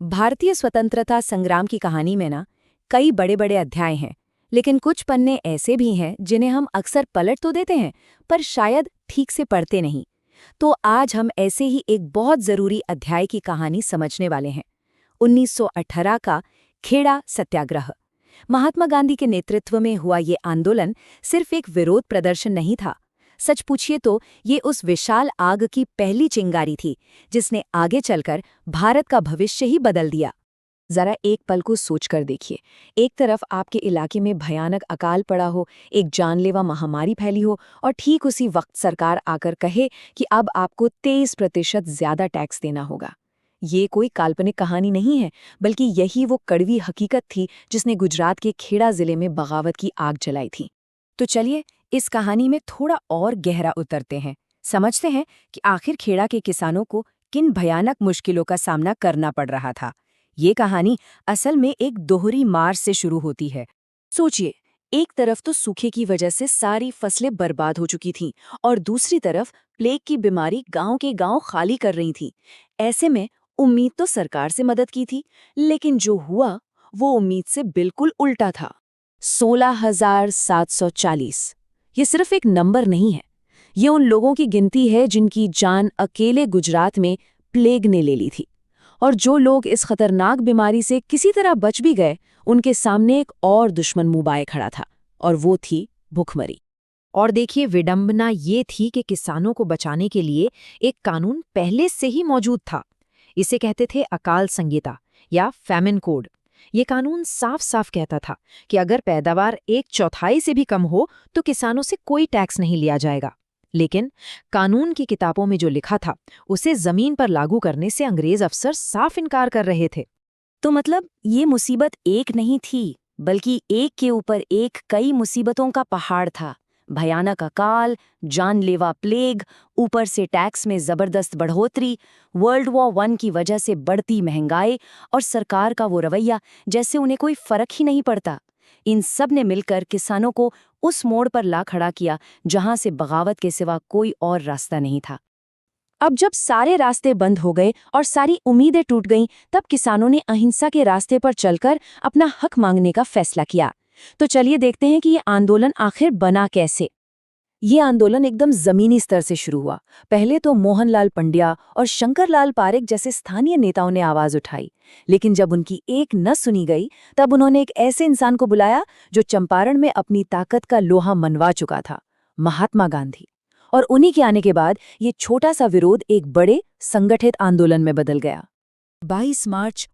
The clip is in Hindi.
भारतीय स्वतंत्रता संग्राम की कहानी में ना कई बड़े बड़े अध्याय हैं, लेकिन कुछ पन्ने ऐसे भी हैं जिन्हें हम अक्सर पलट तो देते हैं, पर शायद ठीक से पढ़ते नहीं। तो आज हम ऐसे ही एक बहुत जरूरी अध्याय की कहानी समझने वाले हैं। 1918 का खेड़ा सत्याग्रह। महात्मा गांधी के नेतृत्व में हुआ ये आंदोलन सिर्फ एक विरोध प्रदर्शन नहीं था। सच पूछिए तो ये उस विशाल आग की पहली चिंगारी थी जिसने आगे चलकर भारत का भविष्य ही बदल दिया। जरा एक पल को सोचकर देखिए, एक तरफ आपके इलाके में भयानक अकाल पड़ा हो, एक जानलेवा महामारी फैली हो और ठीक उसी वक्त सरकार आकर कहे कि अब आपको 23% ज्यादा टैक्स देना होगा। ये कोई काल्पनिक कहानी नहीं है, बल्कि यही वो कड़वी हकीकत थी जिसने गुजरात के खेड़ा जिले में बगावत की आग जलाई थी। तो चलिए इस कहानी में थोड़ा और गहरा उतरते हैं, समझते हैं कि आखिर खेड़ा के किसानों को किन भयानक मुश्किलों का सामना करना पड़ रहा था। ये कहानी असल में एक दोहरी मार से शुरू होती है। सोचिए, एक तरफ तो सूखे की वजह से सारी फसलें बर्बाद हो चुकी थीं और दूसरी तरफ प्लेग की बीमारी गांव के गांव खाली कर रही थी। ऐसे में उम्मीद तो सरकार से मदद की थी, लेकिन जो हुआ वो उम्मीद से बिल्कुल उल्टा था। 16,740 ये सिर्फ एक नंबर नहीं है, ये उन लोगों की गिनती है जिनकी जान अकेले गुजरात में प्लेग ने ले ली थी। और जो लोग इस खतरनाक बीमारी से किसी तरह बच भी गए, उनके सामने एक और दुश्मन मुंह बाए खड़ा था, और वो थी भुखमरी। और देखिए, विडंबना ये थी कि किसानों को बचाने के लिए एक कानून पहले से ही मौजूद था। इसे कहते थे अकाल संहिता या फैमिन कोड। ये कानून साफ साफ कहता था कि अगर पैदावार 1/4 से भी कम हो तो किसानों से कोई टैक्स नहीं लिया जाएगा। लेकिन कानून की किताबों में जो लिखा था उसे जमीन पर लागू करने से अंग्रेज अफसर साफ इनकार कर रहे थे। तो मतलब ये मुसीबत एक नहीं थी, बल्कि एक के ऊपर एक कई मुसीबतों का पहाड़ था। भयानक अकाल, जानलेवा प्लेग, ऊपर से टैक्स में जबरदस्त बढ़ोतरी, वर्ल्ड वॉर 1 की वजह से बढ़ती महंगाई और सरकार का वो रवैया जैसे उन्हें कोई फर्क ही नहीं पड़ता। इन सब ने मिलकर किसानों को उस मोड़ पर ला खड़ा किया जहां से बगावत के सिवा कोई और रास्ता नहीं था। अब जब सारे रास्ते बंद हो गए और सारी उम्मीदें टूट गईं, तब किसानों ने अहिंसा के रास्ते पर चलकर अपना हक मांगने का फैसला किया। तो चलिए देखते हैं कि ये आंदोलन आखिर बना कैसे। ये आंदोलन एकदम जमीनी स्तर से शुरू हुआ। पहले तो मोहनलाल पंड्या और शंकरलाल पारेख जैसे स्थानीय नेताओं ने आवाज उठाई, लेकिन जब उनकी एक न सुनी गई, तब उन्होंने एक ऐसे इंसान को बुलाया जो चंपारण में अपनी ताकत का लोहा मनवा चुका था, महात्मा गांधी। और उन्हीं के आने के बाद ये छोटा सा विरोध एक बड़े संगठित आंदोलन में बदल गया। 22 मार्च